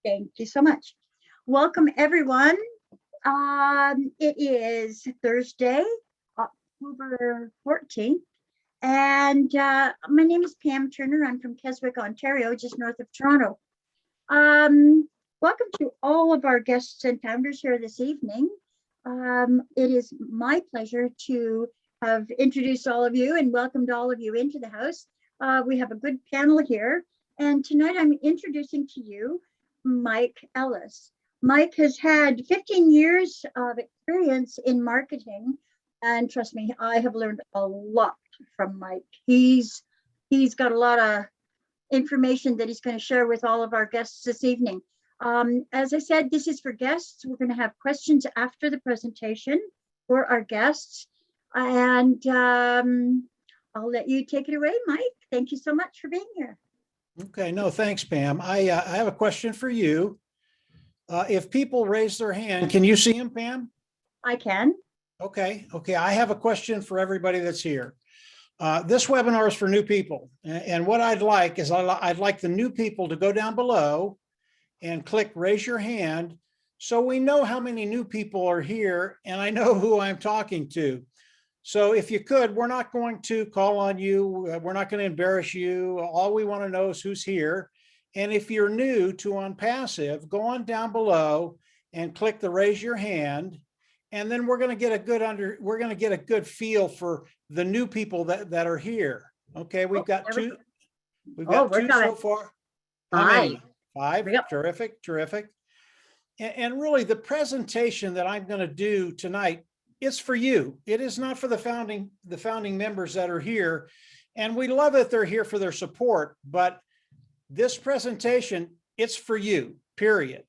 Thank you so much. Welcome, everyone. It is Thursday, October 14th, and my name is Pam Turner. I'm from Keswick, Ontario, just north of Toronto. Welcome to all of our guests and founders here this evening. It is my pleasure to have introduced all of you and welcomed all of you into the house. We have a good panel here, and tonight I'm introducing to you Mike Ellis. Mike has had 15 years of experience in marketing, and trust me, I have learned a lot from Mike. He's got a lot of information that he's going to share with all of our guests this evening. As I said, this is for guests. We're going to have questions after the presentation for our guests. And I'll let you take it away, Mike. Thank you so much for being here. Okay, no, thanks, Pam. I have a question for you. If people raise their hand, can you see them, Pam? I can. Okay, I have a question for everybody that's here. This webinar is for new people. And what I'd like is I'd like the new people to go down below and click raise your hand so we know how many new people are here and I know who I'm talking to. So if you could, we're not going to call on you. We're not going to embarrass you. All we want to know is who's here. And if you're new to OnPassive, go on down below and click the raise your hand. And then we're going to get a good feel for the new people that are here. Okay, we've got two so far. How many? Five. Terrific. And really the presentation that I'm going to do tonight, it's for you. It is not for the founding members that are here. And we love that they're here for their support, but this presentation, it's for you, period.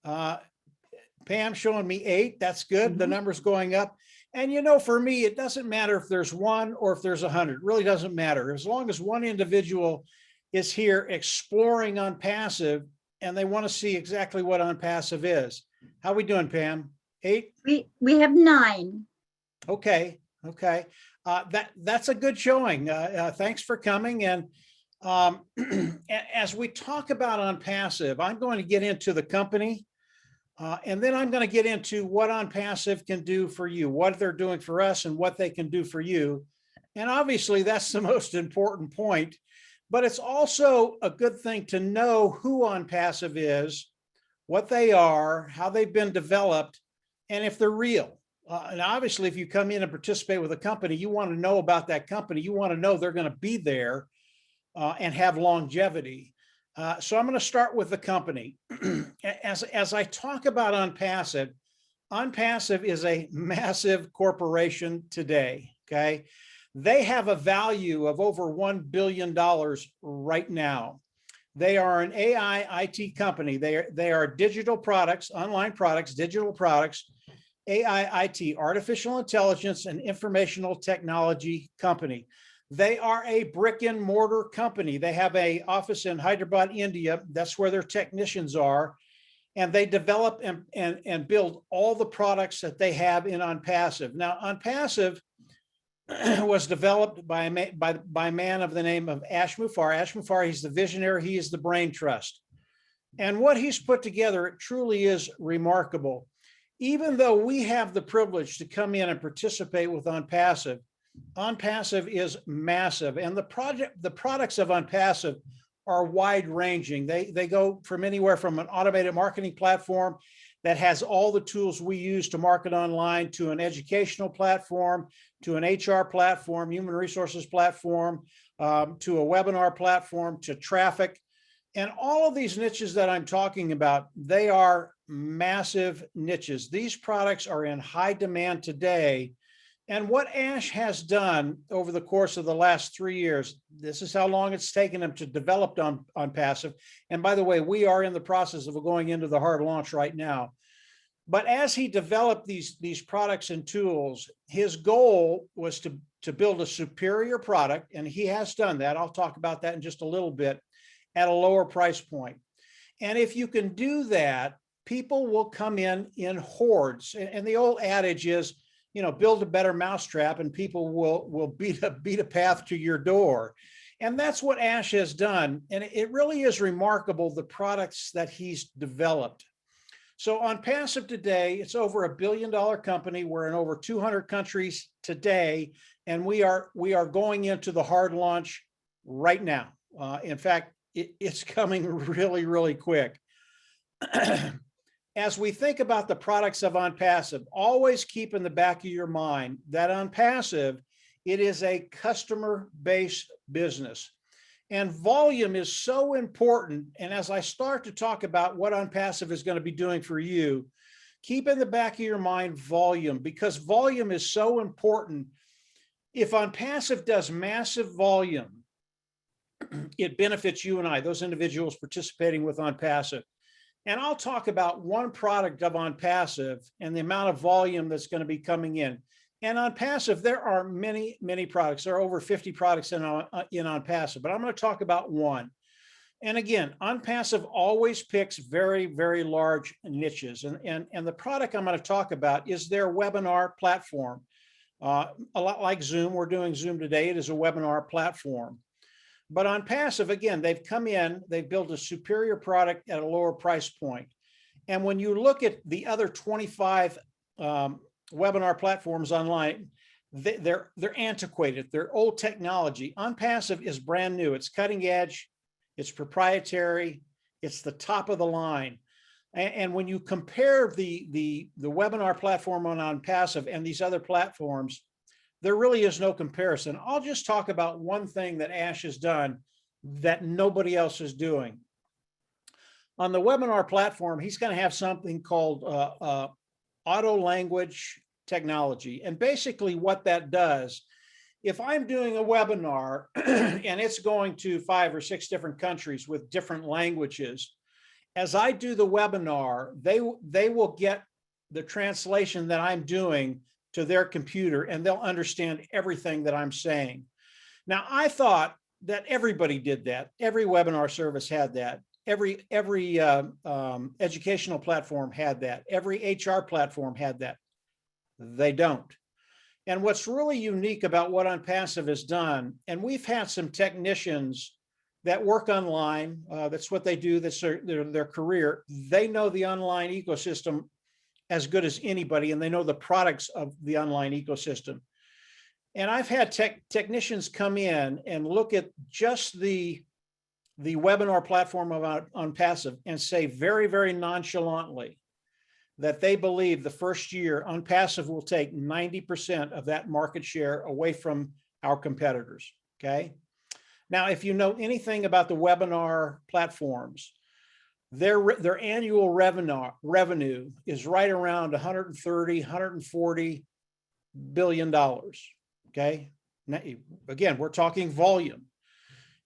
Pam showing me 8, that's good. Mm-hmm. The number's going up. And for me, it doesn't matter if there's 1 or if there's 100, it really doesn't matter. As long as one individual is here exploring OnPassive and they want to see exactly what OnPassive is. How we doing, Pam? 8? We have 9. Okay. That's a good showing. Thanks for coming. And as we talk about OnPassive, I'm going to get into the company, and then I'm going to get into what OnPassive can do for you, what they're doing for us, and what they can do for you. And obviously, that's the most important point. But it's also a good thing to know who OnPassive is, what they are, how they've been developed, and if they're real. And obviously, if you come in and participate with a company, you want to know about that company. You want to know they're going to be there and have longevity. So I'm going to start with the company. As I talk about OnPassive is a massive corporation today, okay? They have a value of over $1 billion right now. They are an AI IT company. They are digital products, online products, digital products, AI IT, artificial intelligence and informational technology company. They are a brick and mortar company. They have an office in Hyderabad, India. That's where their technicians are. And they develop and build all the products that they have in OnPassive. Now, OnPassive was developed by a man of the name of Ash Mufareh. Ash Mufareh, he's the visionary, he is the brain trust. And what he's put together, it truly is remarkable. Even though we have the privilege to come in and participate with OnPassive is massive. And the products of OnPassive are wide ranging. They go from anywhere from an automated marketing platform that has all the tools we use to market online, to an educational platform, to an HR platform, human resources platform, to a webinar platform, to traffic. And all of these niches that I'm talking about, they are massive niches. These products are in high demand today. And what Ash has done over the course of the last 3 years, this is how long it's taken him to develop OnPassive. And by the way, we are in the process of going into the hard launch right now. But as he developed these products and tools, his goal was to build a superior product, and he has done that. I'll talk about that in just a little bit, at a lower price point. And if you can do that, people will come in hordes. And the old adage is, build a better mousetrap and people will beat a path to your door. And that's what Ash has done. And it really is remarkable, the products that he's developed. So OnPassive today, it's over $1 billion company. We're in over 200 countries today, and we are going into the hard launch right now. In fact, it's coming really, really quick. As we think about the products of OnPassive, always keep in the back of your mind that OnPassive, it is a customer-based business. And volume is so important. And as I start to talk about what OnPassive is going to be doing for you, keep in the back of your mind volume, because volume is so important. If OnPassive does massive volume, it benefits you and I, those individuals participating with OnPassive. And I'll talk about one product of OnPassive and the amount of volume that's going to be coming in. And OnPassive, there are many, many products. There are over 50 products in OnPassive, but I'm going to talk about one. And again, OnPassive always picks very, very large niches. And the product I'm going to talk about is their webinar platform. A lot like Zoom, we're doing Zoom today. It is a webinar platform. But OnPassive, again, they've come in, they've built a superior product at a lower price point. And when you look at the other 25 webinar platforms online, they're antiquated, they're old technology. OnPassive is brand new, it's cutting edge, it's proprietary, it's the top of the line. And when you compare the webinar platform on OnPassive and these other platforms, there really is no comparison. I'll just talk about one thing that Ash has done that nobody else is doing. On the webinar platform, he's going to have something called auto language technology. And basically what that does, if I'm doing a webinar and it's going to 5 or 6 different countries with different languages, as I do the webinar, they will get the translation that I'm doing to their computer, and they'll understand everything that I'm saying. Now, I thought that everybody did that. Every webinar service had that. Every educational platform had that. Every HR platform had that. They don't. And what's really unique about what OnPassive has done, and we've had some technicians that work online, that's what they do, that's their career. They know the online ecosystem as good as anybody, and they know the products of the online ecosystem. And I've had technicians come in and look at just the webinar platform of OnPassive and say very, very nonchalantly that they believe the first year OnPassive will take 90% of that market share away from our competitors, okay? Now, if you know anything about the webinar platforms, their annual revenue is right around 130, 140 billion dollars. Okay. Now, again, we're talking volume.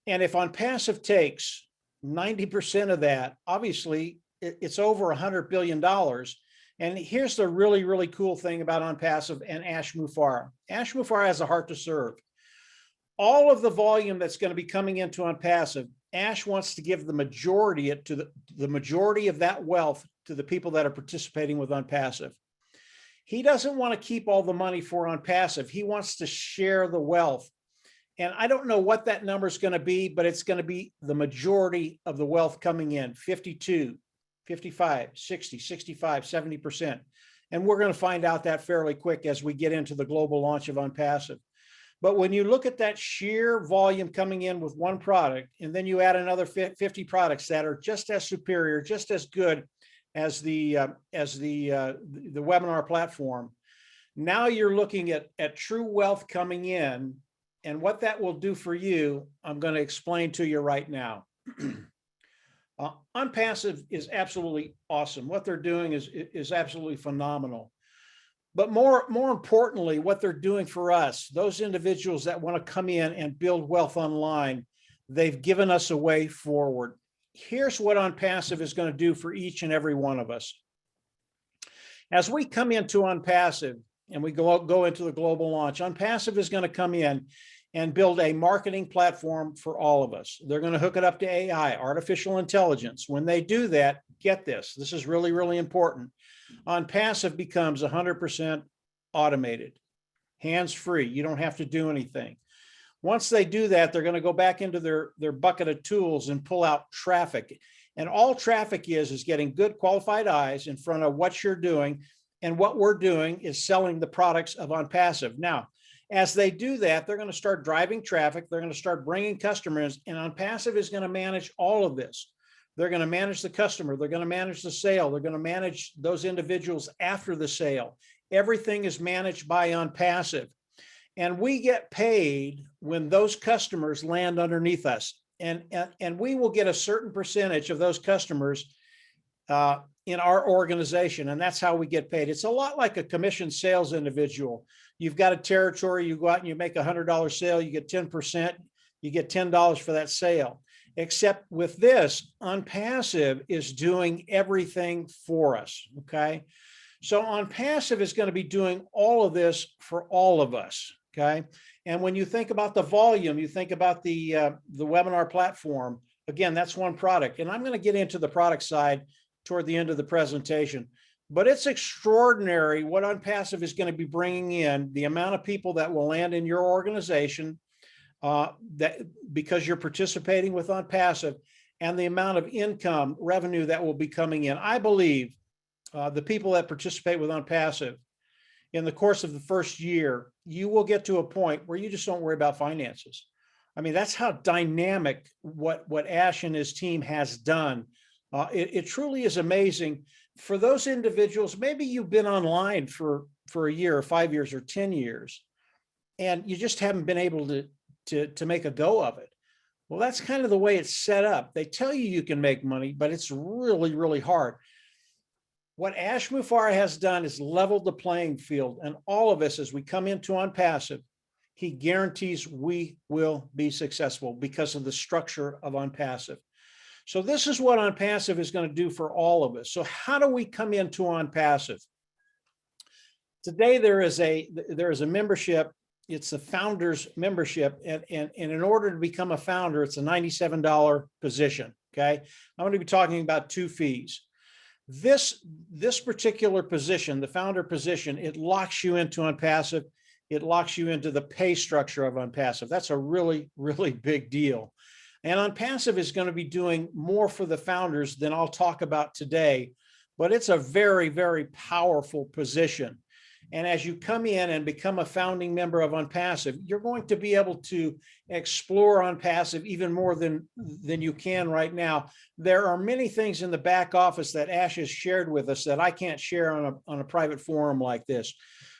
And if OnPassive takes 90% of that, obviously it's over $100 billion. And here's the really, really cool thing about OnPassive and Ash Mufareh. Ash Mufareh has a heart to serve. All of the volume that's going to be coming into OnPassive, Ash wants to give the majority the majority of that wealth to the people that are participating with OnPassive. He doesn't want to keep all the money for OnPassive. He wants to share the wealth. And I don't know what that number is going to be, but it's going to be the majority of the wealth coming in, 52, 55, 60, 65, 70%. And we're going to find out that fairly quick as we get into the global launch of OnPassive. But when you look at that sheer volume coming in with one product, and then you add another 50 products that are just as superior, just as good as the webinar platform, now you're looking at true wealth coming in. And what that will do for you, I'm going to explain to you right now. OnPassive is absolutely awesome. What they're doing is absolutely phenomenal. But more importantly, what they're doing for us, those individuals that want to come in and build wealth online, they've given us a way forward. Here's what OnPassive is going to do for each and every one of us. As we come into OnPassive and we go into the global launch, OnPassive is going to come in and build a marketing platform for all of us. They're going to hook it up to AI, artificial intelligence. When they do that, get this. This is really, really important. OnPassive becomes 100% automated, hands-free. You don't have to do anything. Once they do that, they're going to go back into their bucket of tools and pull out traffic. And all traffic is getting good qualified eyes in front of what you're doing. And what we're doing is selling the products of OnPassive. Now, as they do that, they're going to start driving traffic. They're going to start bringing customers, and OnPassive is going to manage all of this. They're going to manage the customer. They're going to manage the sale. They're going to manage those individuals after the sale. Everything is managed by OnPassive. And we get paid when those customers land underneath us. And we will get a certain percentage of those customers in our organization. And that's how we get paid. It's a lot like a commission sales individual. You've got a territory, you go out and you make $100 sale, you get 10%, you get $10 for that sale. Except with this, OnPassive is doing everything for us, okay? So OnPassive is going to be doing all of this for all of us, okay? And when you think about the volume, you think about the webinar platform, again, that's one product. And I'm going to get into the product side toward the end of the presentation. But it's extraordinary what OnPassive is going to be bringing in, the amount of people that will land in your organization that because you're participating with OnPassive, and the amount of income revenue that will be coming in. I believe the people that participate with OnPassive in the course of the first year, you will get to a point where you just don't worry about finances. I mean, that's how dynamic what Ash and his team has done. It truly is amazing. For those individuals, maybe you've been online for a year or 5 years or 10 years, and you just haven't been able to make a go of it. Well, that's kind of the way it's set up. They tell you can make money, but it's really, really hard. What Ash Mufareh has done is leveled the playing field, and all of us, as we come into OnPassive, he guarantees we will be successful because of the structure of OnPassive. So this is what OnPassive is going to do for all of us. So how do we come into OnPassive? Today, there is a membership. It's the founder's membership. And in order to become a founder, it's a $97 position. Okay. I'm going to be talking about two fees. This particular position, the founder position, it locks you into OnPassive. It locks you into the pay structure of OnPassive. That's a really, really big deal. And OnPassive is going to be doing more for the founders than I'll talk about today, but it's a very, very powerful position. And as you come in and become a founding member of OnPassive, you're going to be able to explore OnPassive even more than you can right now. There are many things in the back office that Ash has shared with us that I can't share on a private forum like this.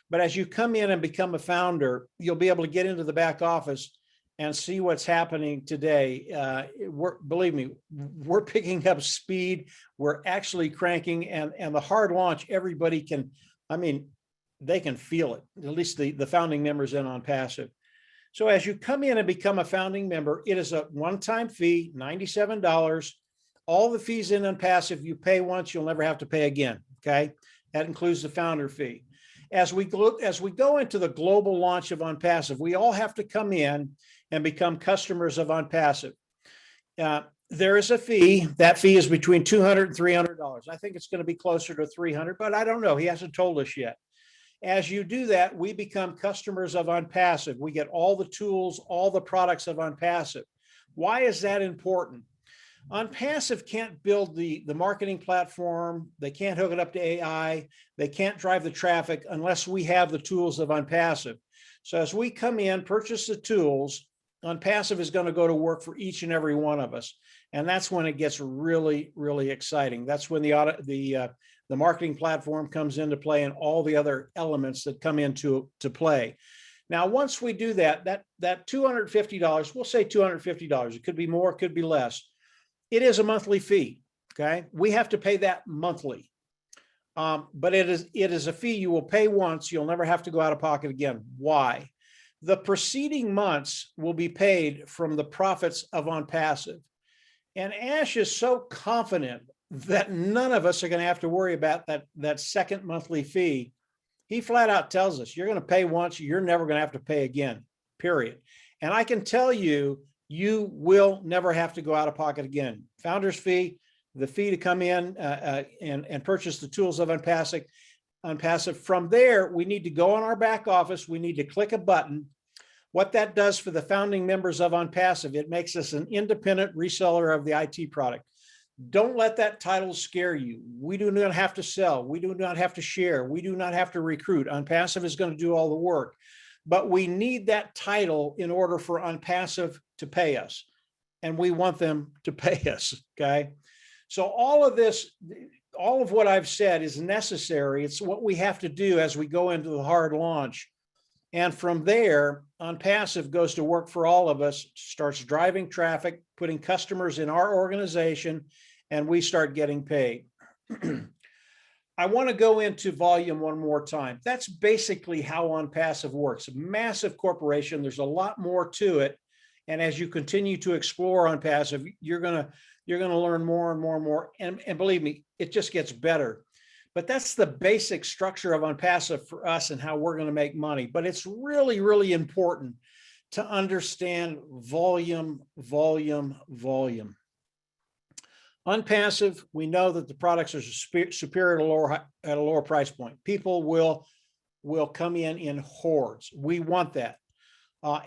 But as you come in and become a founder, you'll be able to get into the back office and see what's happening today. Believe me, we're picking up speed. We're actually cranking, and the hard launch, everybody can, I mean, they can feel it, at least the founding members in OnPassive. So as you come in and become a founding member, it is a one-time fee, $97. All the fees in OnPassive, you pay once, you'll never have to pay again, okay? That includes the founder fee. As we go into the global launch of OnPassive, we all have to come in and become customers of OnPassive. There is a fee. That fee is between $200 and $300. I think it's going to be closer to $300, but I don't know. He hasn't told us yet. As you do that, we become customers of OnPassive. We get all the tools, all the products of OnPassive. Why is that important? OnPassive can't build the marketing platform. They can't hook it up to AI. They can't drive the traffic unless we have the tools of OnPassive. So as we come in, purchase the tools, OnPassive is going to go to work for each and every one of us. And that's when it gets really, really exciting. That's when the marketing platform comes into play and all the other elements that come into play. Now, once we do that $250, we'll say $250. It could be more, it could be less. It is a monthly fee, okay? We have to pay that monthly. But it is a fee you will pay once. You'll never have to go out of pocket again. Why? The preceding months will be paid from the profits of OnPassive. And Ash is so confident that none of us are going to have to worry about that second monthly fee. He flat out tells us, you're going to pay once, you're never going to have to pay again, period. And I can tell you, you will never have to go out of pocket again. Founder's fee, the fee to come in and purchase the tools of OnPassive. From there, we need to go on our back office. We need to click a button. What that does for the founding members of OnPassive, it makes us an independent reseller of the IT product. Don't let that title scare you. We do not have to sell. We do not have to share. We do not have to recruit. OnPassive is going to do all the work. But we need that title in order for OnPassive to pay us. And we want them to pay us, okay? So all of this, all of what I've said is necessary. It's what we have to do as we go into the hard launch. And from there, OnPassive goes to work for all of us, starts driving traffic, putting customers in our organization, and we start getting paid. I want to go into volume one more time. That's basically how OnPassive works. A massive corporation, there's a lot more to it. And as you continue to explore OnPassive, you're gonna learn more and more and more. And believe me, it just gets better. But that's the basic structure of OnPassive for us and how we're going to make money. But it's really, really important to understand volume, volume, volume. OnPassive, we know that the products are superior at a lower price point. People will come in hordes. We want that.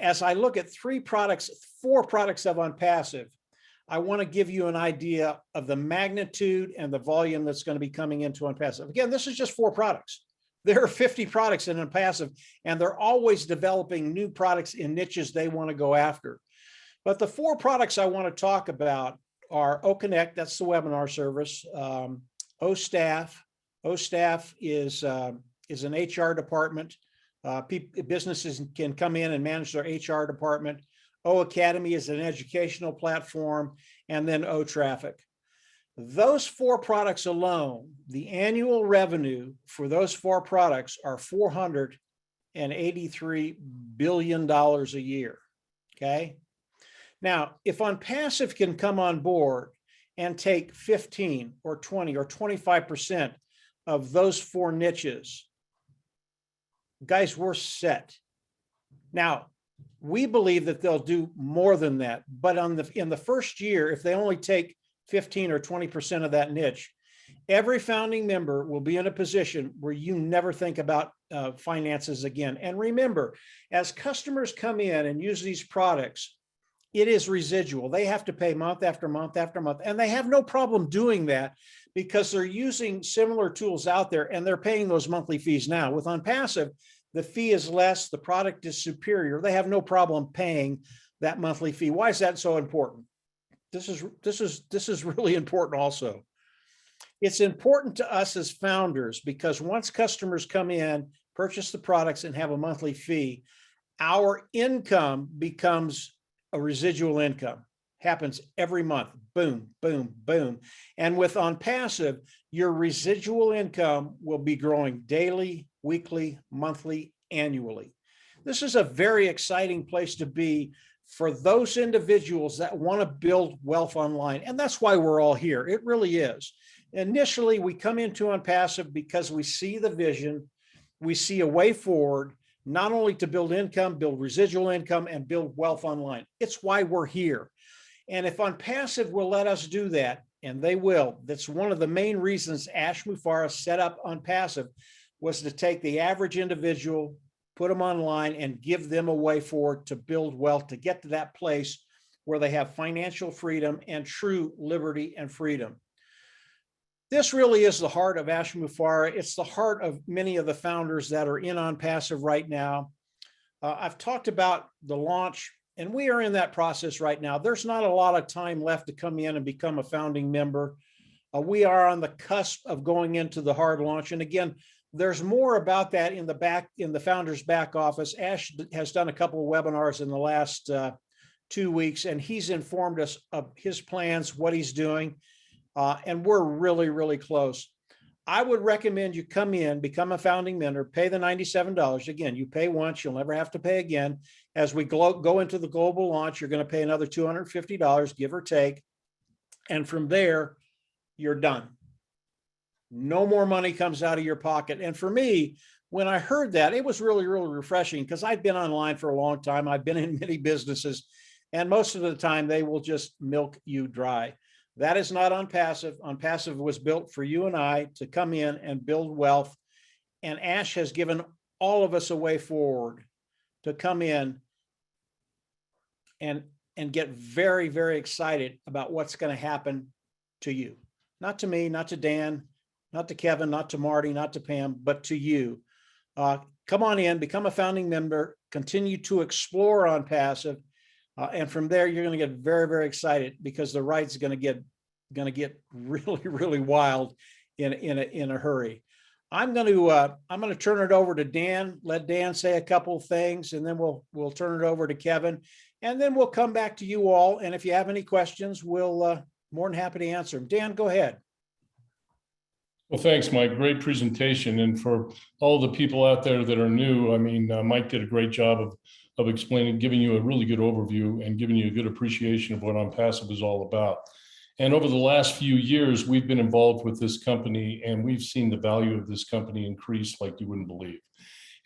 As I look at four products of OnPassive, I want to give you an idea of the magnitude and the volume that's going to be coming into OnPassive. Again, this is just 4 products. There are 50 products in OnPassive, and they're always developing new products in niches they want to go after. But the 4 products I want to talk about are OConnect, that's the webinar service, OStaff. OStaff is an HR department. Businesses can come in and manage their HR department. OAcademy is an educational platform, and then OTraffic. Those 4 products alone, the annual revenue for those 4 products are $483 billion a year, okay? Now, if OnPassive can come on board and take 15 or 20 or 25% of those 4 niches, guys, we're set. Now, we believe that they'll do more than that, but in the first year, if they only take 15 or 20% of that niche, every founding member will be in a position where you never think about finances again. And remember, as customers come in and use these products, it is residual. They have to pay month after month after month, and they have no problem doing that because they're using similar tools out there and they're paying those monthly fees now. With OnPassive, the fee is less, the product is superior. They have no problem paying that monthly fee. Why is that so important? This is really important also. It's important to us as founders because once customers come in, purchase the products and have a monthly fee, our income becomes a residual income. Happens every month. Boom, boom, boom. And with OnPassive, your residual income will be growing daily, weekly, monthly, annually. This is a very exciting place to be for those individuals that want to build wealth online. And that's why we're all here. It really is. Initially, we come into OnPassive because we see the vision, we see a way forward, not only to build income, build residual income, and build wealth online. It's why we're here. And if OnPassive will let us do that, and they will, that's one of the main reasons Ash Mufareh set up OnPassive, was to take the average individual, put them online, and give them a way forward to build wealth, to get to that place where they have financial freedom and true liberty and freedom. This really is the heart of Ash Mufareh. It's the heart of many of the founders that are in OnPassive right now. I've talked about the launch, and we are in that process right now. There's not a lot of time left to come in and become a founding member. We are on the cusp of going into the hard launch. And again, there's more about that in the founder's back office. Ash has done a couple of webinars in the last 2 weeks, and he's informed us of his plans, what he's doing. And we're really, really close. I would recommend you come in, become a founding member, pay the $97. Again, you pay once, you'll never have to pay again. As we go into the global launch, you're going to pay another $250, give or take. And from there, you're done. No more money comes out of your pocket. And for me, when I heard that, it was really, really refreshing because I've been online for a long time. I've been in many businesses, and most of the time they will just milk you dry. That is not OnPassive. OnPassive was built for you and I to come in and build wealth. And Ash has given all of us a way forward to come in and get very, very excited about what's going to happen to you. Not to me, not to Dan, not to Kevin, not to Marty, not to Pam, but to you. Come on in, become a founding member, continue to explore on Passive. And from there, you're going to get very, very excited because the ride's going to get really, really wild in a hurry. I'm going to turn it over to Dan, let Dan say a couple of things, and then we'll turn it over to Kevin, and then we'll come back to you all. And if you have any questions, we'll more than happy to answer them. Dan, go ahead. Well, thanks, Mike. Great presentation. And for all the people out there that are new, I mean, Mike did a great job of explaining, giving you a really good overview and giving you a good appreciation of what OnPassive is all about. And over the last few years, we've been involved with this company, and we've seen the value of this company increase like you wouldn't believe.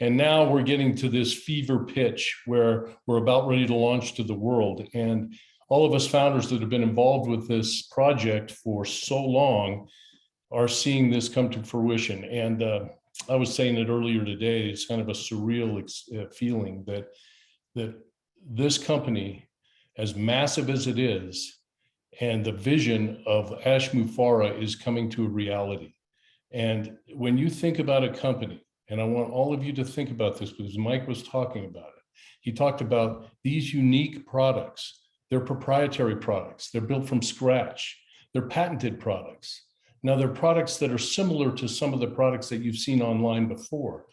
And now we're getting to this fever pitch where we're about ready to launch to the world. And all of us founders that have been involved with this project for so long are seeing this come to fruition. And I was saying it earlier today, it's kind of a surreal feeling that this company, as massive as it is, and the vision of Ashmu Farah is coming to a reality. And when you think about a company, and I want all of you to think about this because Mike was talking about it. He talked about these unique products. They're proprietary products. They're built from scratch. They're patented products. Now, they're products that are similar to some of the products that you've seen online before,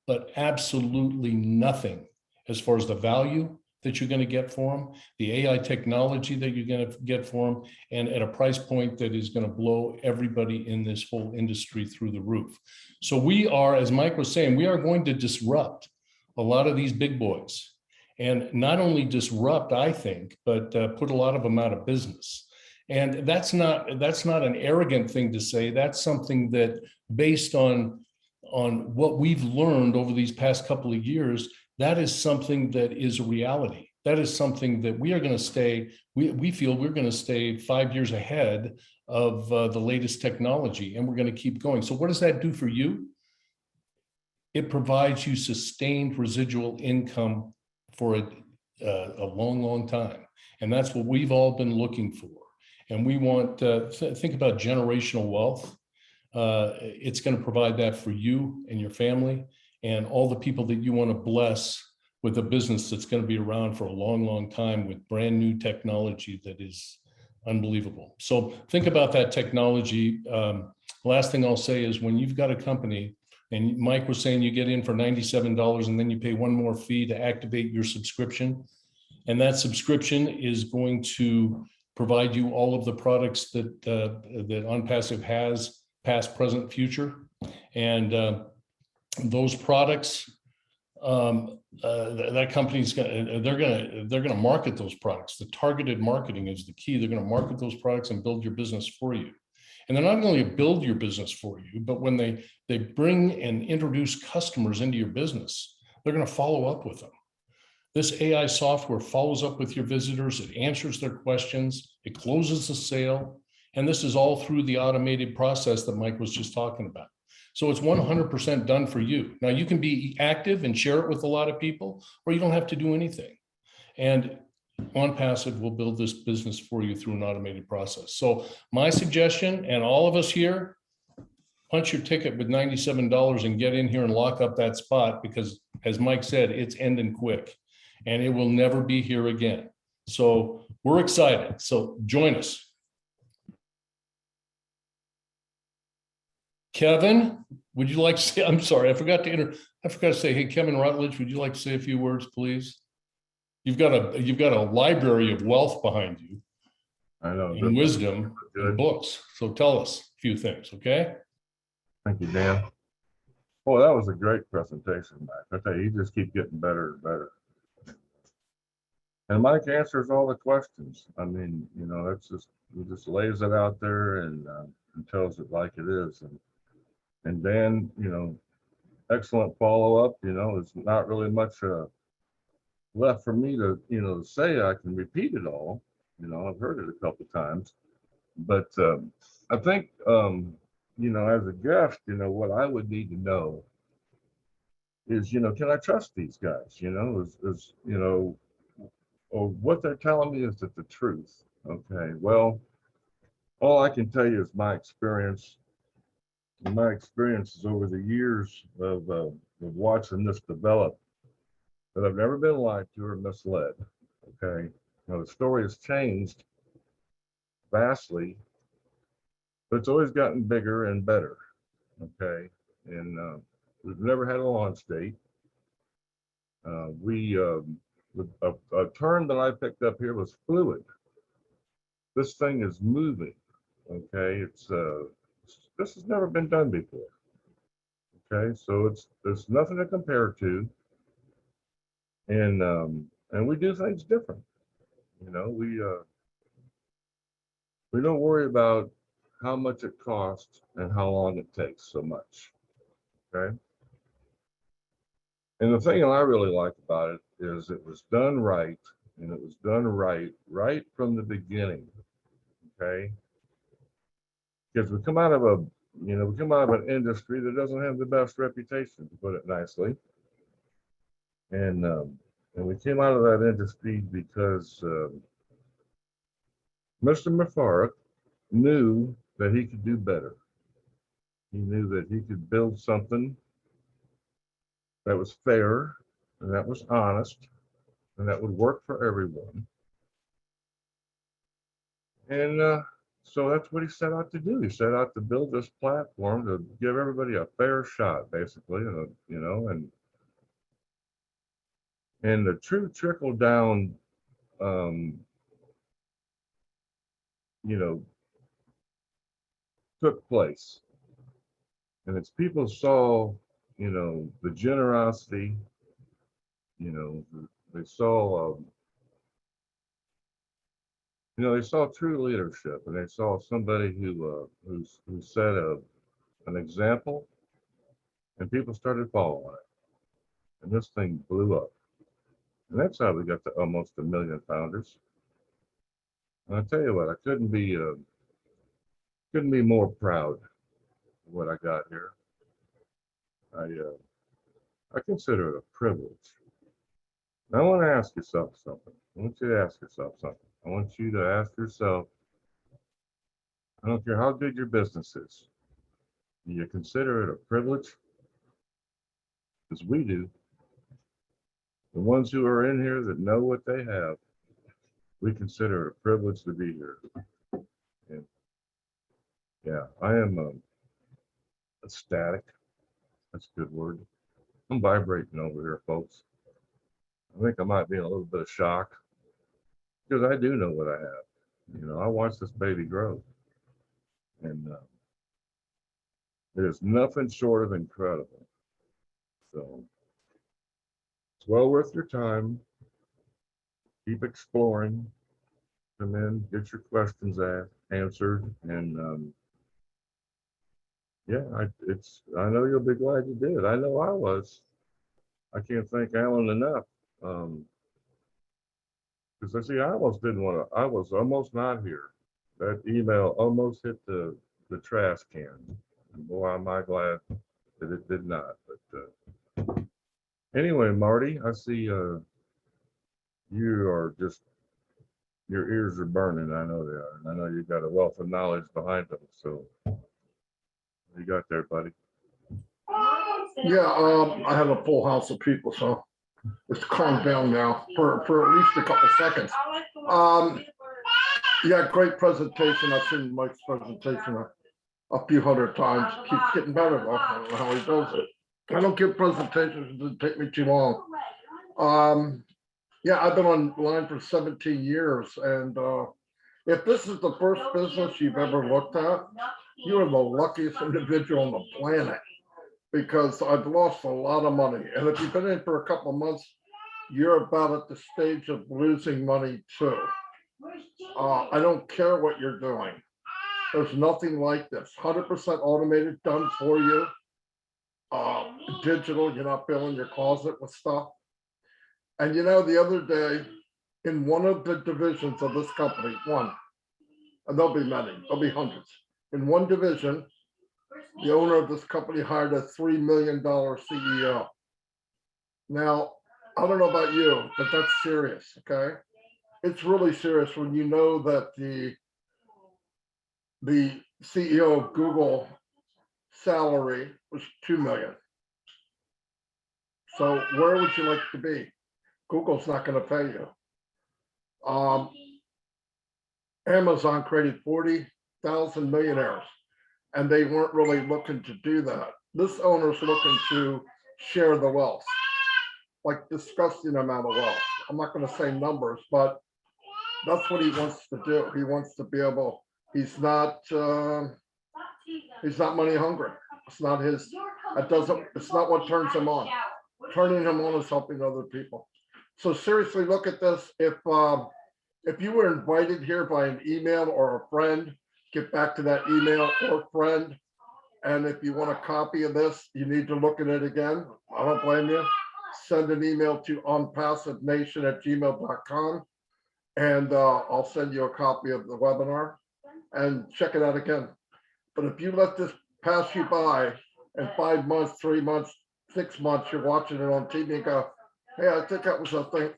but absolutely nothing as far as the value that you're going to get for them, the AI technology that you're going to get for them, and at a price point that is going to blow everybody in this whole industry through the roof. So we are, as Mike was saying, we are going to disrupt a lot of these big boys, and not only disrupt, I think, but put a lot of them out of business. And that's not an arrogant thing to say. That's something that, based on what we've learned over these past couple of years, that is something that is a reality. That is something that we are going to stay, we feel we're going to stay 5 years ahead of the latest technology, and we're going to keep going. So what does that do for you? It provides you sustained residual income for a long, long time. And that's what we've all been looking for. And we want to think about generational wealth. It's going to provide that for you and your family and all the people that you want to bless with a business that's going to be around for a long, long time with brand new technology that is unbelievable. So think about that technology. Last thing I'll say is, when you've got a company, and Mike was saying you get in for $97 and then you pay one more fee to activate your subscription. And that subscription is going to provide you all of the products that OnPassive has, past, present, future. And those products, that company's they're gonna market those products. The targeted marketing is the key. They're gonna market those products and build your business for you. And they're not only build your business for you, but when they bring and introduce customers into your business, they're gonna follow up with them. This AI software follows up with your visitors. It answers their questions. It closes the sale. And this is all through the automated process that Mike was just talking about. So it's 100% done for you. Now, you can be active and share it with a lot of people, or you don't have to do anything. And OnPassive will build this business for you through an automated process. So my suggestion, and all of us here, punch your ticket with $97 and get in here and lock up that spot, because as Mike said, it's ending quick and it will never be here again. So we're excited. So join us. Kevin, would you like to say, I'm sorry, I forgot to say, hey, Kevin Rutledge, would you like to say a few words, please? You've got a library of wealth behind you. I know. And wisdom and books. So tell us a few things, okay? Thank you, Dan. Oh, that was a great presentation, Mike. I tell you, you just keep getting better and better. And Mike answers all the questions. I mean, you know, that's just, he just lays it out there and tells it like it is. And Dan, you know, excellent follow-up. You know, there's not really much left for me to, you know, say. I can repeat it all. You know, I've heard it a couple times, but I think, you know, as a guest, you know, what I would need to know is, you know, can I trust these guys? You know, you know, or what they're telling me is that the truth. Okay, well, all I can tell you is my experience. And my experiences over the years of watching this develop, that I've never been lied to or misled. Okay, now the story has changed vastly, but it's always gotten bigger and better. Okay, and we've never had a launch date. A term that I picked up here was fluid. This thing is moving. Okay, this has never been done before. Okay, so there's nothing to compare to, and we do things different. You know, we don't worry about how much it costs and how long it takes so much. Okay, and the thing that I really like about it is it was done right, and it was done right from the beginning. Okay, because we come out of an industry that doesn't have the best reputation, to put it nicely. And we came out of that industry because Mr. Mubarak knew that he could do better. He knew that he could build something that was fair and that was honest and that would work for everyone. And so that's what he set out to do. He set out to build this platform to give everybody a fair shot, basically, and the true trickle down, you know, took place. And as people saw, the generosity, they saw, they saw true leadership, and they saw somebody who set an example, and people started following it, and this thing blew up. And that's how we got to almost 1 million founders. And I tell you what, I couldn't be more proud of what I got here. I consider it a privilege. Now, I want to ask yourself something. I want you to ask yourself something. I want you to ask yourself, I don't care how good your business is, do you consider it a privilege? Because we do. The ones who are in here that know what they have, we consider it a privilege to be here. And yeah, I am ecstatic. That's a good word. I'm vibrating over here, folks. I think I might be in a little bit of shock because I do know what I have. I watched this baby grow, and it is nothing short of incredible. So it's well worth your time. Keep exploring. Come in, get your questions answered, and yeah, I know you'll be glad you did. I know I was. I can't thank Alan enough. Because I see, I almost didn't want to. I was almost not here. That email almost hit the trash can. And boy, am I glad that it did not. But anyway, Marty, I see you are just, your ears are burning. I know they are. And I know you've got a wealth of knowledge behind them. So what you got there, buddy? Yeah, I have a full house of people, so it's calmed down now for at least a couple seconds. Yeah, great presentation. I've seen Mike's presentation a few hundred times. Keeps getting better though. I don't know how he does it. I don't give presentations, it doesn't take me too long. Yeah, I've been online for 17 years, and if this is the first business you've ever looked at, you are the luckiest individual on the planet, because I've lost a lot of money. And if you've been in for a couple of months, you're about at the stage of losing money too. I don't care what you're doing. There's nothing like this. 100% automated, done for you. Digital, you're not filling your closet with stuff. And the other day, in one of the divisions of this company, one, and there'll be many, there'll be hundreds. In one division, the owner of this company hired a $3 million CEO. Now, I don't know about you, but that's serious, okay? it's really serious when you know that the CEO of Google salary was 2 million. So where would you like to be? Google's not going to pay you. Amazon created 40,000 millionaires, and they weren't really looking to do that. This owner's looking to share the wealth, like disgusting amount of wealth. I'm not going to say numbers, but that's what he wants to do. He wants to be able. He's not money hungry. It's not his. It's not what turns him on. Turning him on is helping other people. So seriously, look at this. If you were invited here by an email or a friend, get back to that email or friend. And if you want a copy of this, you need to look at it again. I don't blame you. Send an email to onpassivenation@gmail.com, and I'll send you a copy of the webinar and check it out again. But if you let this pass you by, and 5 months, 3 months, 6 months, you're watching it on TV and go, hey, I think that was a thing.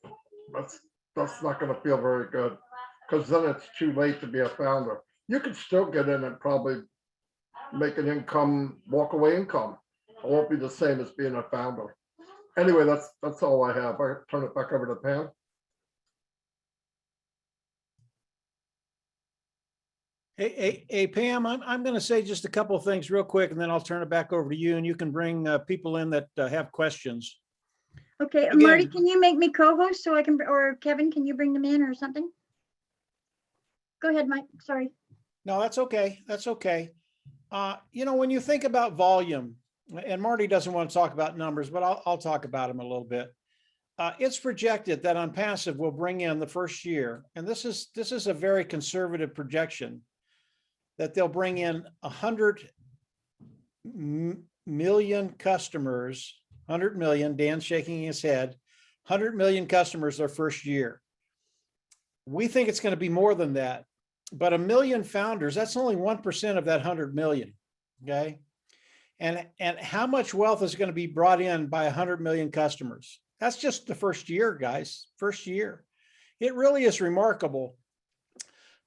That's not going to feel very good, because then it's too late to be a founder. You could still get in and probably make an income, walk away income. It won't be the same as being a founder. Anyway, that's all I have. I turn it back over to Pam. Hey, Pam, I'm going to say just a couple of things real quick, and then I'll turn it back over to you, and you can bring people in that have questions. Okay, Again- Marty, can you make me co-host so I can, or Kevin, can you bring them in or something? Go ahead, Mike, sorry. No, that's okay. That's okay. When you think about volume, and Marty doesn't want to talk about numbers, but I'll talk about them a little bit. It's projected that OnPassive will bring in the first year, and this is a very conservative projection, that they'll bring in 100 million customers, 100 million, Dan's shaking his head, 100 million customers their first year. We think it's going to be more than that, but 1 million founders, that's only 1% of that 100 million, okay? And how much wealth is going to be brought in by 100 million customers? That's just the first year, guys, first year. It really is remarkable.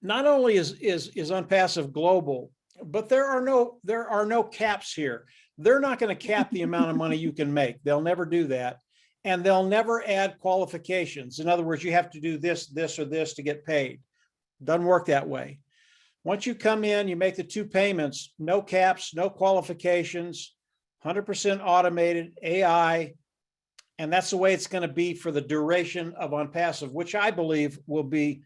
Not only is OnPassive global, but there are no caps here. They're not going to cap the amount of money you can make. They'll never do that. And they'll never add qualifications. In other words, you have to do this, this, or this to get paid. Doesn't work that way. Once you come in, you make the 2 payments, no caps, no qualifications, 100% automated, AI, and that's the way it's going to be for the duration of OnPassive, which I believe will be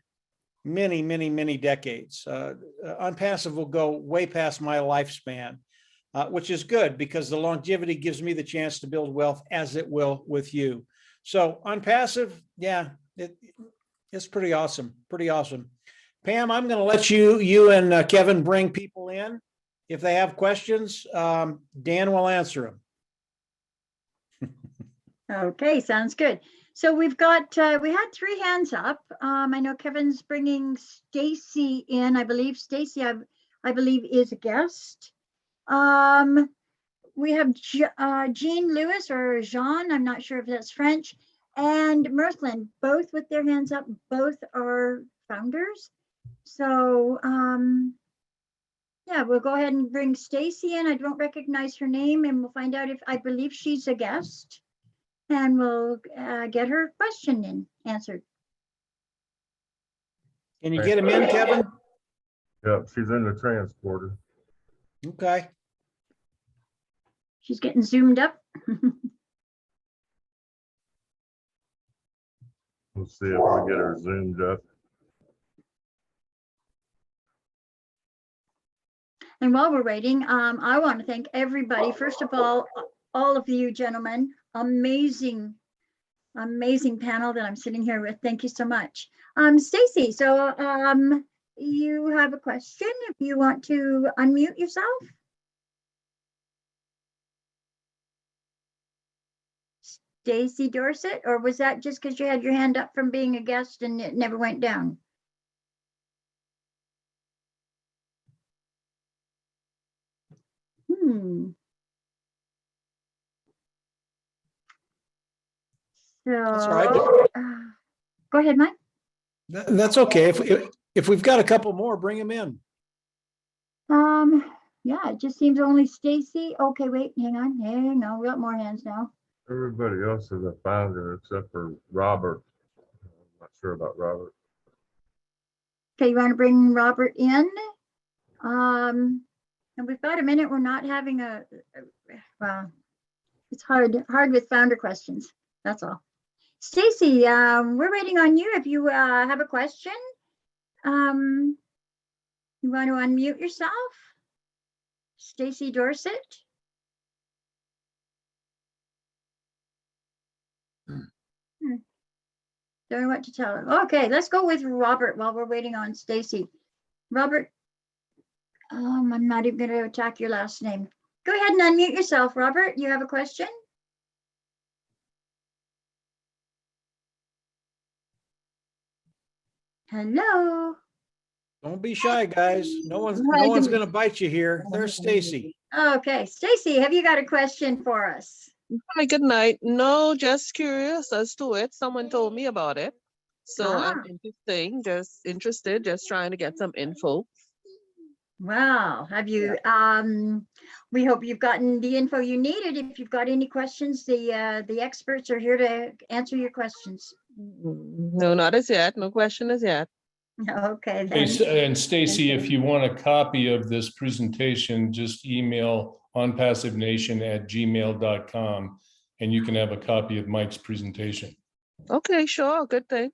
many, many, many decades. OnPassive will go way past my lifespan, which is good because the longevity gives me the chance to build wealth, as it will with you. So OnPassive, yeah, it's pretty awesome, pretty awesome. Pam, I'm going to let you and Kevin bring people in. If they have questions, Dan will answer them. Okay, sounds good. So we've got, we had 3 hands up. I know Kevin's bringing Stacy in. I believe Stacy, I believe, is a guest. We have Jean Lewis or Jean, I'm not sure if that's French, and Mirthlin, both with their hands up. Both are founders. So yeah, we'll go ahead and bring Stacy in. I don't recognize her name, and we'll find out if, I believe she's a guest, and we'll get her question answered. Can you get him in, Kevin? Yep, she's in the transporter. Okay. She's getting zoomed up. Let's see if we get her zoomed up. And while we're waiting, I want to thank everybody. First of all of you gentlemen, amazing panel that I'm sitting here with. Thank you so much. Stacy, so you have a question if you want to unmute yourself. Stacy Dorset, or was that just because you had your hand up from being a guest and it never went down? So, That's all right. go ahead, Mike. That's okay. If we've got a couple more, bring them in. Yeah, it just seems only Stacy. Okay, wait, hang on. We got more hands now. Everybody else is a founder except for Robert. I'm not sure about Robert. Okay, you want to bring Robert in? And we've got a minute. We're not having well, it's hard with founder questions. That's all. Stacy, we're waiting on you. If you have a question, you want to unmute yourself? Stacy Dorset. Don't know what to tell her. Okay, let's go with Robert while we're waiting on Stacy. Robert, I'm not even going to attack your last name. Go ahead and unmute yourself, Robert. You have a question? Hello. Don't be shy, guys. No one's Hi, gonna bite you here. There's Stacy. Okay, Stacy, have you got a question for us? Hi, good night. No, just curious as to it. Someone told me about it. So I'm interested, just trying to get some info. Well, have you, we hope you've gotten the info you needed. If you've got any questions, the experts are here to answer your questions. No, not as yet. No question as yet. Okay, Hey, then. And Stacy, if you want a copy of this presentation, just email onpassivenation@gmail.com and you can have a copy of Mike's presentation. Okay, sure. Good thing.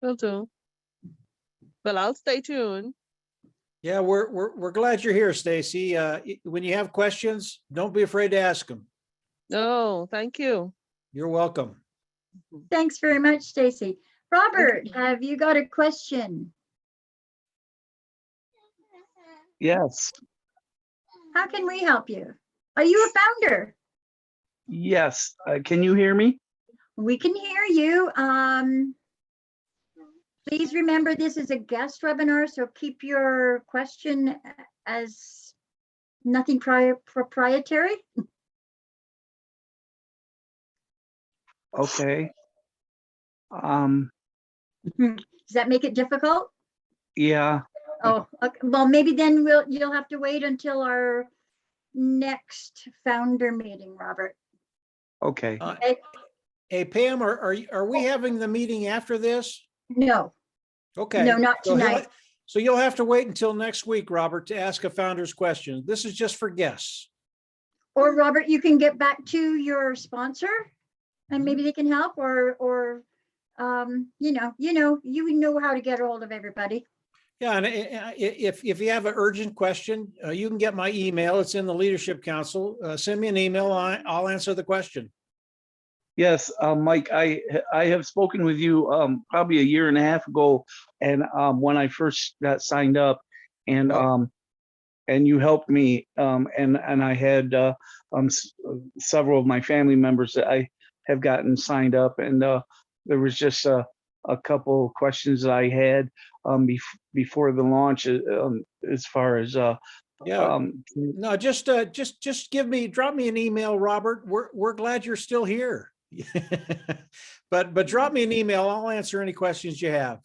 Will do. Well, I'll stay tuned. Yeah, we're glad you're here, Stacy. When you have questions, don't be afraid to ask them. No, thank you. You're welcome. Thanks very much, Stacy. Robert, have you got a question? Yes, How can we help you? Are you a founder? yes. Can you hear me? We can hear you. Please remember this is a guest webinar, so keep your question as nothing proprietary. Okay. Does that make it difficult? Yeah, Oh, okay. Well, maybe then you'll have to wait until our next founder meeting, Robert. okay. Okay? Hey, Pam, are we having the meeting after this? No, Okay. no, not So tonight. So you'll have to wait until next week, Robert, to ask a founder's question. This is just for guests. Or Robert, you can get back to your sponsor and maybe they can help or you know how to get a hold of everybody. Yeah, and if you have an urgent question, you can get my email. It's in the Leadership Council. Send me an email. I'll answer the question. Yes, Mike, I have spoken with you probably a year and a half ago, and when I first got signed up, and you helped me, and I had several of my family members that I have gotten signed up, and there was just a couple questions that I had before the launch, as far as Yeah. No, just drop me an email, Robert. We're glad you're still here. But drop me an email. I'll answer any questions you have.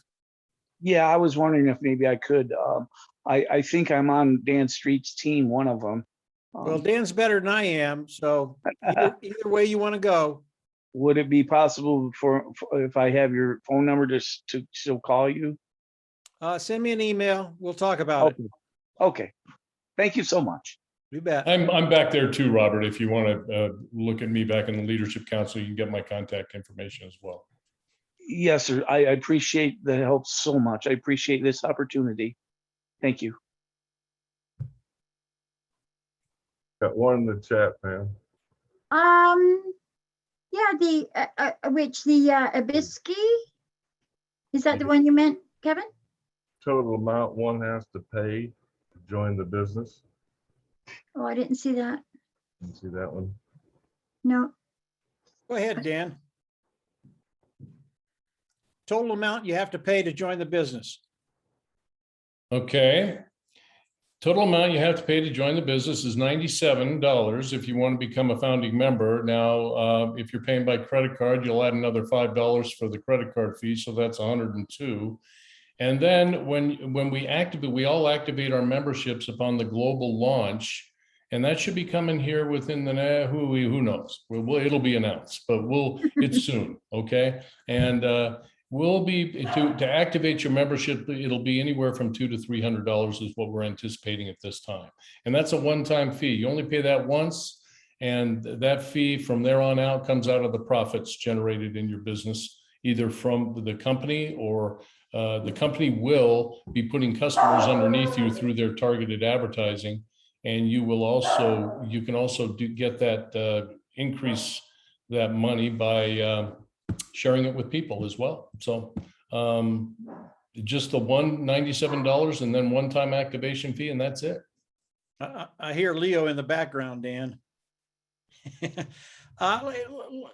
yeah, I was wondering if maybe I could. I think I'm on Dan Street's team, one of them. Well, Dan's better than I am, so either way you want to go. Would it be possible for if I have your phone number to still call you? Send me an email. We'll talk about it. Okay. Okay. Thank you so much. You bet. I'm back there too, Robert. If you want to look at me back in the Leadership Council, you can get my contact information as well. Yes, sir. I appreciate the help so much. I appreciate this opportunity. Thank you. Got one in the chat, Pam. Yeah, the Abiski. Is that the one you meant, Kevin? Total amount one has to pay to join the business. Oh, I didn't see that. You see that one? No. Go ahead, Dan. Total amount you have to pay to join the business. Okay. Total amount you have to pay to join the business is $97 if you want to become a founding member. Now, if you're paying by credit card, you'll add another $5 for the credit card fee, so that's $102. And then when we all activate our memberships upon the global launch, and that should be coming here within the who knows? It'll be announced, but it's soon, okay? And will be to activate your membership. It'll be anywhere from $200 to $300 is what we're anticipating at this time. And that's a one-time fee. You only pay that once, and that fee from there on out comes out of the profits generated in your business, either from the company or the company will be putting customers underneath you through their targeted advertising. And you can also get that increase that money by sharing it with people as well. So just the $197 and then one-time activation fee, and that's it. I hear Leo in the background, Dan.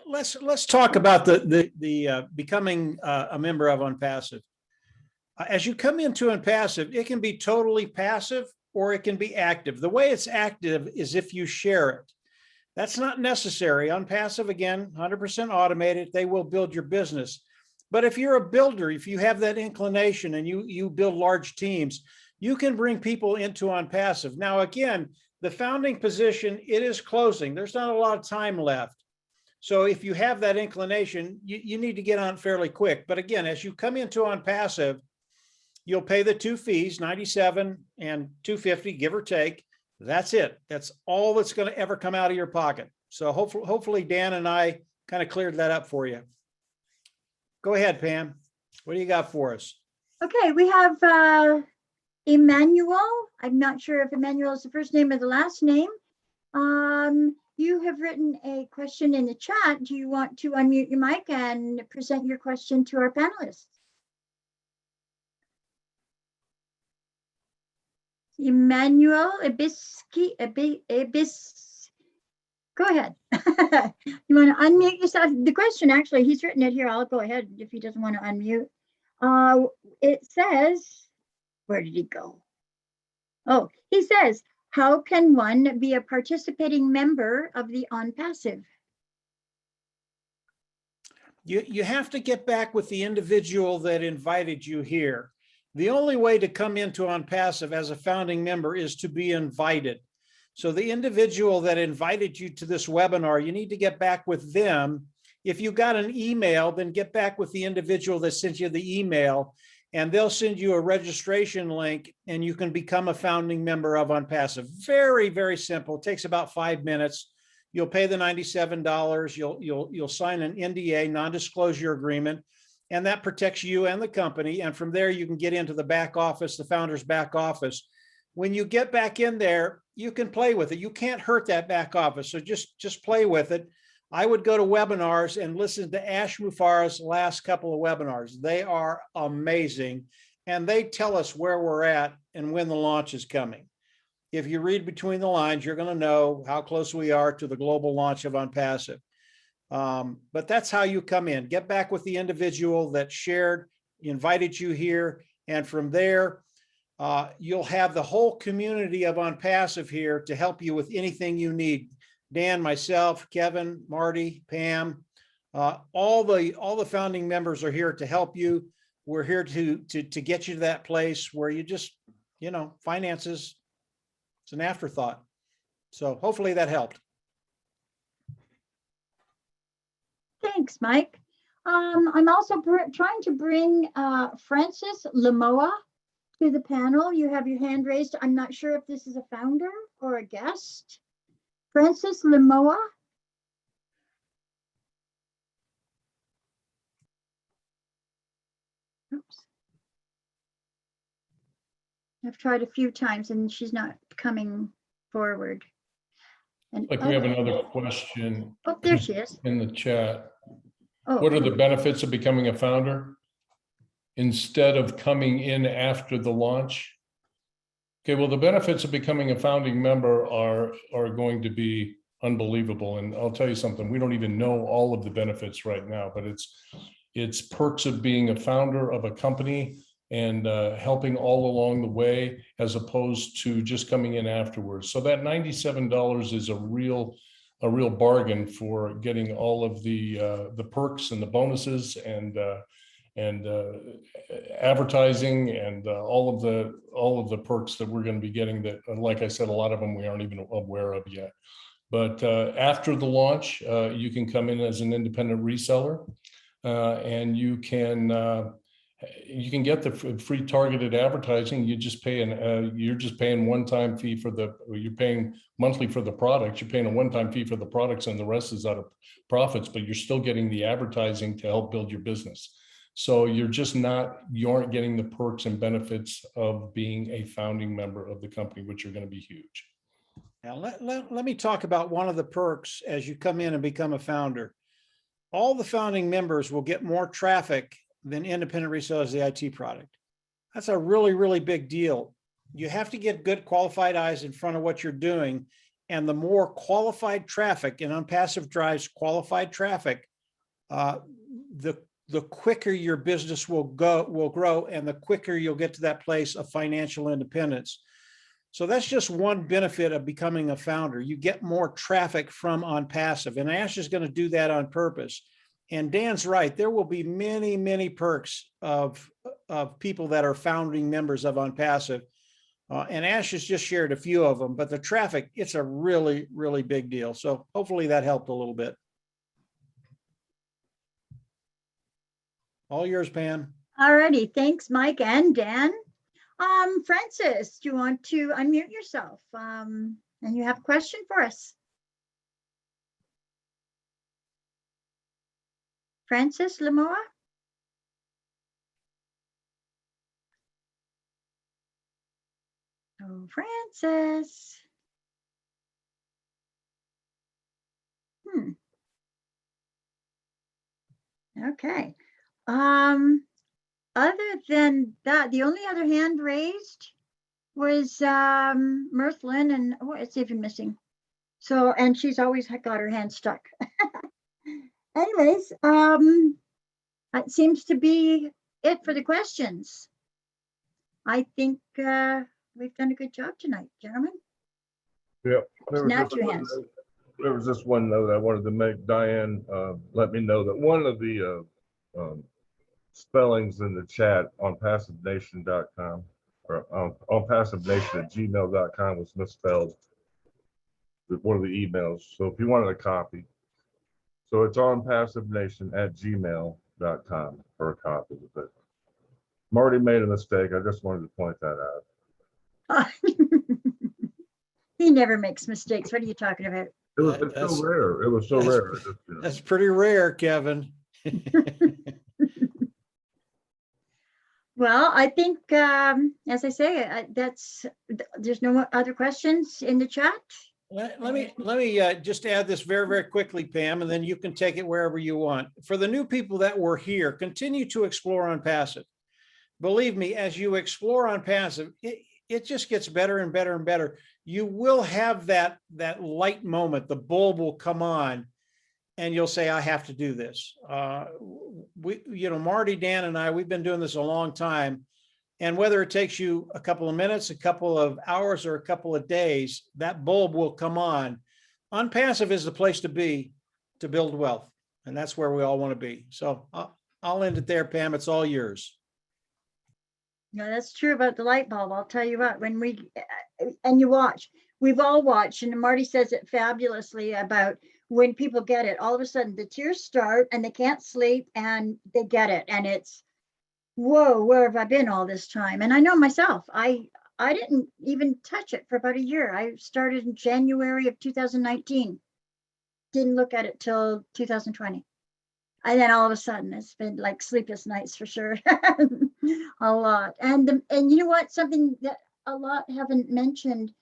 Let's talk about the becoming a member of OnPassive. As you come into OnPassive, it can be totally passive or it can be active. The way it's active is if you share it. That's not necessary. OnPassive, again, 100% automated. They will build your business. But if you're a builder, if you have that inclination and you build large teams, you can bring people into OnPassive. Now, again, the founding position, it is closing. There's not a lot of time left. So if you have that inclination, you need to get on fairly quick. But again, as you come into OnPassive, you'll pay the two fees, $97 and $250, give or take. That's it. That's all that's going to ever come out of your pocket. So hopefully Dan and I kind of cleared that up for you. Go ahead, Pam. What do you got for us? Okay, we have Emmanuel. I'm not sure if Emmanuel is the first name or the last name. You have written a question in the chat. Do you want to unmute your mic and present your question to our panelists? Emmanuel Ibiski, go ahead. You want to unmute yourself? The question, actually, he's written it here. I'll go ahead if he doesn't want to unmute. It says, where did he go? Oh, he says, how can one be a participating member of the OnPassive? You have to get back with the individual that invited you here. The only way to come into OnPassive as a founding member is to be invited. So the individual that invited you to this webinar, you need to get back with them. If you got an email, then get back with the individual that sent you the email, and they'll send you a registration link and you can become a founding member of OnPassive. Very, very simple. It takes about 5 minutes. You'll pay the $97. You'll sign an NDA, non-disclosure agreement, and that protects you and the company. And from there, you can get into the back office, the founder's back office. When you get back in there, you can play with it. You can't hurt that back office. So just play with it. I would go to webinars and listen to Ash Mufareh's last couple of webinars. They are amazing. And they tell us where we're at and when the launch is coming. If you read between the lines, you're going to know how close we are to the global launch of OnPassive. But that's how you come in. Get back with the individual that shared, invited you here. And from there, you'll have the whole community of OnPassive here to help you with anything you need. Dan, myself, Kevin, Marty, Pam, all the founding members are here to help you. We're here to get you to that place where you just, finances, it's an afterthought. So hopefully that helped. Thanks, Mike. I'm also trying to bring Francis Lamoa to the panel. You have your hand raised. I'm not sure if this is a founder or a guest. Francis Lamoa. Oops. I've tried a few times and she's not coming forward. And Like we have another question. Oh, there she is. In the chat. Oh, What are the benefits of becoming a founder instead of coming in after the launch? Okay, well, the benefits of becoming a founding member are going to be unbelievable. And I'll tell you something, we don't even know all of the benefits right now, but it's perks of being a founder of a company and helping all along the way, as opposed to just coming in afterwards. So that $97 is a real bargain for getting all of the perks and the bonuses and advertising and all of the perks that we're going to be getting that, like I said, a lot of them we aren't even aware of yet. But after the launch, you can come in as an independent reseller, and you can get the free targeted advertising. You just pay you're just paying one-time fee you're paying monthly for the products. You're paying a one-time fee for the products, and the rest is out of profits. But you're still getting the advertising to help build your business. So you aren't getting the perks and benefits of being a founding member of the company, which are going to be huge. Now, let me talk about one of the perks as you come in and become a founder. All the founding members will get more traffic than independent resellers of the IT product. That's a really, really big deal. You have to get good qualified eyes in front of what you're doing. And the more qualified traffic, and OnPassive drives qualified traffic, the quicker your business will grow, and the quicker you'll get to that place of financial independence. So that's just one benefit of becoming a founder. You get more traffic from OnPassive, and Ash is going to do that on purpose. And Dan's right. There will be many, many perks of people that are founding members of OnPassive. And Ash has just shared a few of them, but the traffic, it's a really, really big deal. So hopefully that helped a little bit. All yours, Pam. All righty. Thanks, Mike and Dan. Francis, do you want to unmute yourself? And you have a question for us. Francis Lamoa? Oh, Francis. Okay. Other than that, the only other hand raised was Mirthlyn, and oh, it's even missing. So, and she's always got her hand stuck. Anyways, that seems to be it for the questions. I think we've done a good job tonight, gentlemen. Yeah. Snatch your hands. There was just one note I wanted to make. Diane let me know that one of the spellings in the chat on passivenation.com or on passivenation@gmail.com was misspelled with one of the emails. So if you wanted a copy, so it's on passivenation@gmail.com for a copy of it. Marty made a mistake. I just wanted to point that out. He never makes mistakes. What are you talking about? It's so rare. It was so rare. That's pretty rare, Kevin. Well, I think, as I say, there's no other questions in the chat. Let me just add this very, very quickly, Pam, and then you can take it wherever you want. For the new people that were here, continue to explore OnPassive. Believe me, as you explore OnPassive, it just gets better and better and better. You will have that light moment. The bulb will come on, and you'll say, I have to do this. Marty, Dan, and I, we've been doing this a long time. And whether it takes you a couple of minutes, a couple of hours, or a couple of days, that bulb will come on. OnPassive is the place to be to build wealth. And that's where we all want to be. So I'll end it there, Pam. It's all yours. No, that's true about the light bulb. I'll tell you what, and you watch, we've all watched, and Marty says it fabulously about when people get it, all of a sudden the tears start and they can't sleep and they get it. And it's, whoa, where have I been all this time? And I know myself, I didn't even touch it for about a year. I started in January of 2019. Didn't look at it till 2020. And then all of a sudden it's been like sleepless nights for sure. A lot. And you know what, something that a lot haven't mentioned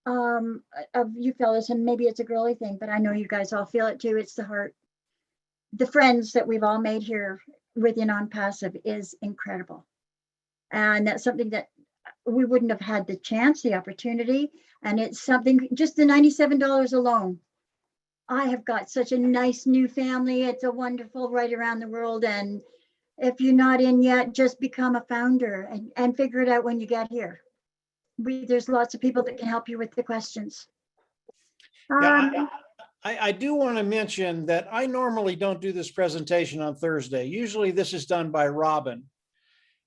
of you fellas, and maybe it's a girly thing, but I know you guys all feel it too. It's the heart. The friends that we've all made here within OnPassive is incredible. And that's something that we wouldn't have had the chance, the opportunity. And it's something, just the $97 alone. I have got such a nice new family. It's a wonderful right around the world. And If you're not in yet, just become a founder and figure it out when you get here. There's lots of people that can help you with the questions. Yeah, Um, I do want to mention that I normally don't do this presentation on Thursday. Usually this is done by Robin.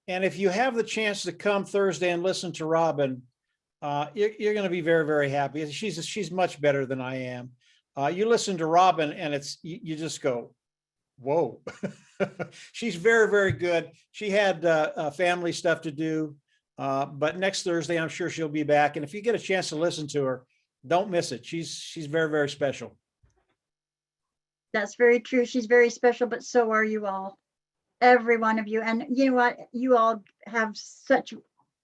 And if you have the chance to come Thursday and listen to Robin, you're going to be very, very happy. She's much better than I am. You listen to Robin and you just go, whoa. She's very, very good. She had family stuff to do, but next Thursday, I'm sure she'll be back. And if you get a chance to listen to her, don't miss it. She's very, very special. That's very true. She's very special, but so are you all. Every one of you. And you know what? You all have such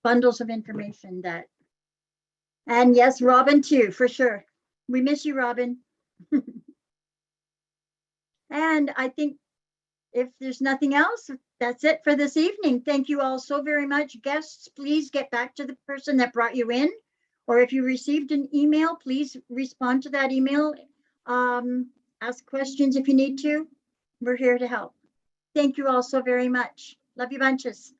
bundles of information that, and yes, Robin too, for sure. We miss you, Robin. And I think if there's nothing else, that's it for this evening. Thank you all so very much. Guests, please get back to the person that brought you in. Or if you received an email, please respond to that email. Ask questions if you need to. We're here to help. Thank you all so very much. Love you bunches.